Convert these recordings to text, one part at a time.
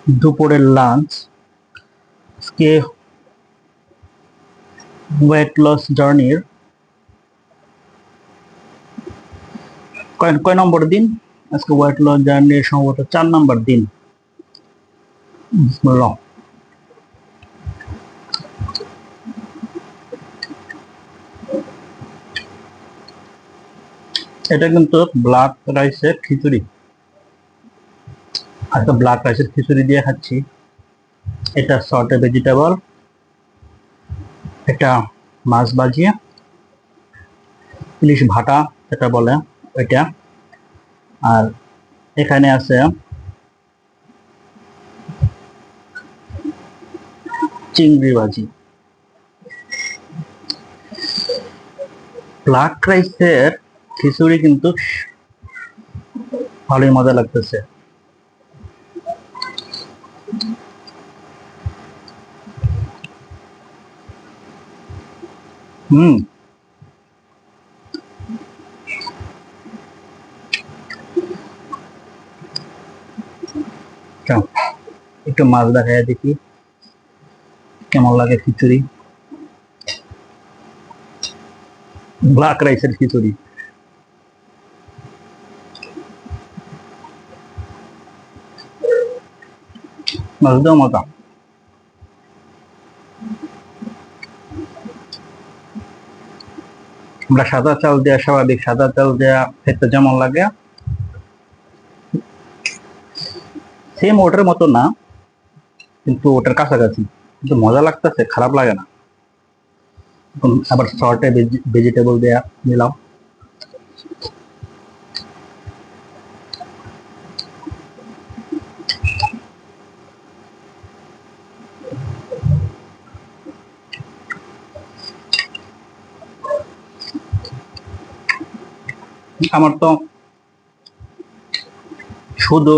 দুপুরের লাঞ্চ আজকে weight loss জার্নির কয় নম্বর দিন? আজকে ওয়েট লস জার্নির সম্ভবত 4 নম্বর দিন। বিসমিল্লাহ। এটা কিন্তু ব্ল্যাক রাইসের খিচুড়ি। আজকে ব্ল্যাক রাইসের খিচুড়ি দিয়ে খাচ্ছি। এটা সর্টে ভেজিটেবল, এটা মাছ ভাজি, ইলিশ ভাটা যেটা বলে ওইটা, আর এখানে আছে চিংড়ি ভাজি। ব্ল্যাক রাইসের খিচুড়ি কিন্তু ভালোই মজা লাগতেছে। একটু মাছ দেখায় দেখি কেমন লাগে খিচুড়ি। ব্ল্যাক রাইসের খিচুড়ি মাছটাও মজা। আমরা সাদা চাল দেওয়া, স্বাভাবিক সাদা চাল দেওয়া খেতে যেমন লাগে সেম ওটার মতো না, কিন্তু ওটার কাছাকাছি, কিন্তু মজা লাগতেছে, খারাপ লাগে না। আবার শর্টে ভেজিটেবল দেয়া নিলাম। আমার তো শুধু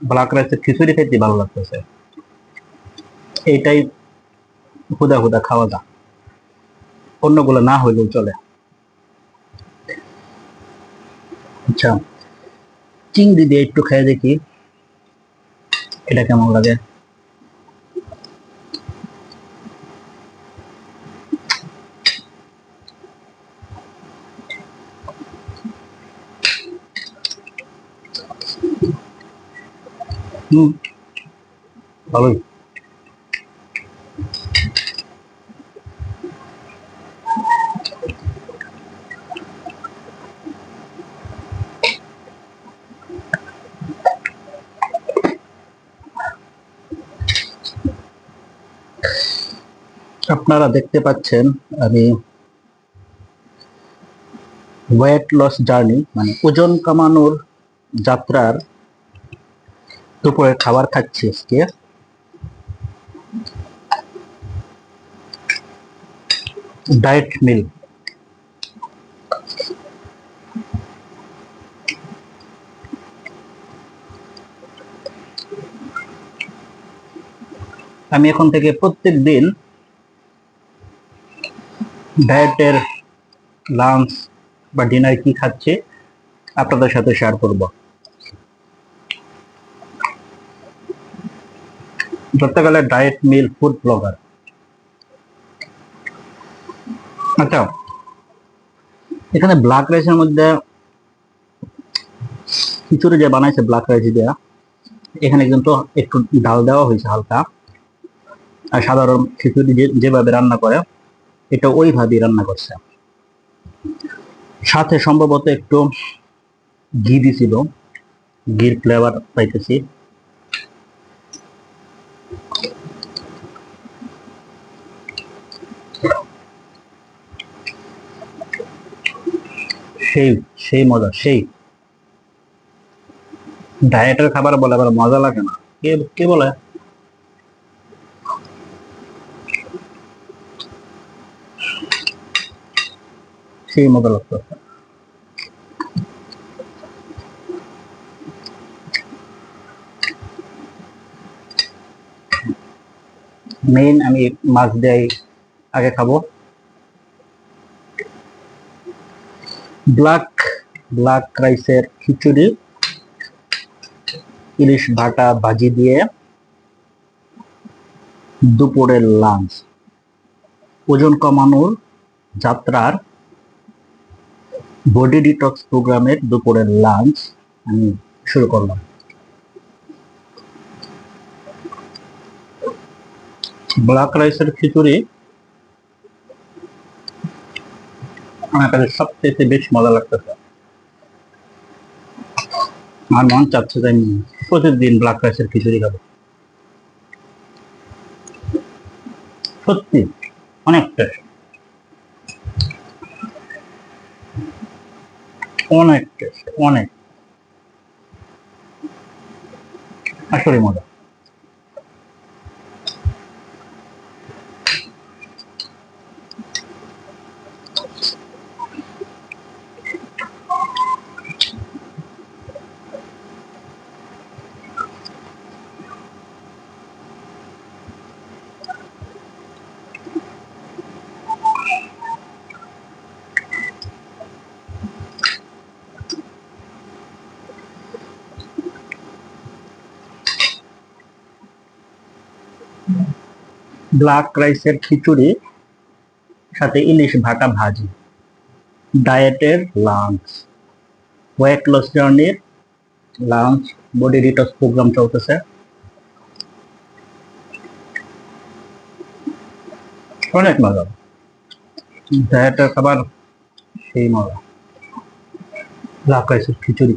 ব্ল্যাক রাইসের খিচুড়ি খেতে ভালো লাগতেছে, এইটাই হুদা হুদা খাওয়া যায়, অন্যগুলো না হইলেও চলে। আচ্ছা, চিংড়ি দিয়ে একটু খেয়ে দেখি এটা কেমন লাগে। ভালোই। আপনারা দেখতে পাচ্ছেন আমি ওয়েট লস জার্নি মানে ওজন কমানোর যাত্রার দুপুরে খাবার খাচ্ছি আজকে। ডায়েট মিল। আমি এখন থেকে প্রত্যেক দিন ডায়েটের লাঞ্চ বা ডিনার কি খাচ্ছে আপনাদের সাথে শেয়ার করব। ধরতে গেলে ডায়েট মিল ফুড ব্লগার। আচ্ছা, এখানে ব্ল্যাক রাইসের মধ্যে খিচুড়ি যে বানাইছে ব্ল্যাক রাইস দেওয়া, এখানে কিন্তু একটু ডাল দেওয়া হয়েছে হালকা, আর সাধারণ খিচুড়ি যেভাবে রান্না করে এটা ওইভাবেই রান্না করছে। সাথে সম্ভবত একটু ঘি দিছিল, ঘির ফ্লেভার পাইতেছি। সেই সেই মজা, সেই ডায়েটের খাবার বলে আবার মজা লাগে না, কে কে বলে? সেই মজা লাগতো। মেইন আমি মাছ দিয়ে আগে খাবো। ব্ল্যাক ব্ল্যাক রাইসের খিচুড়ি ইলিশ ভাটা ভাজি দিয়ে দুপুরের লাঞ্চ, ওজন কমানোর যাত্রার বডি ডিটক্স প্রোগ্রামের দুপুরের লাঞ্চ আমি শুরু করলাম। ব্ল্যাক রাইসের খিচুড়ি আমার কাছে সবচেয়ে বেশি মজা লাগতেছে। আমার মন চাচ্ছে যে আমি প্রতিদিন ব্ল্যাক রাইসের খিচুড়ি খাবো। সত্যি অনেক টেস্ট, অনেক টেস্ট, অনেক, আসলে মজা। ব্ল্যাক রাইসের খিচুড়ি সাথে ইলিশ ভাটা ভাজি, ডায়েটের লাঞ্চ, ওয়েট লস জার্নির লাঞ্চ, বডি ডিটক্স প্রোগ্রাম চলতেছে, অনেক মজা। ডায়েটের খাবার সেই মজা, ব্ল্যাক রাইসের খিচুড়ি।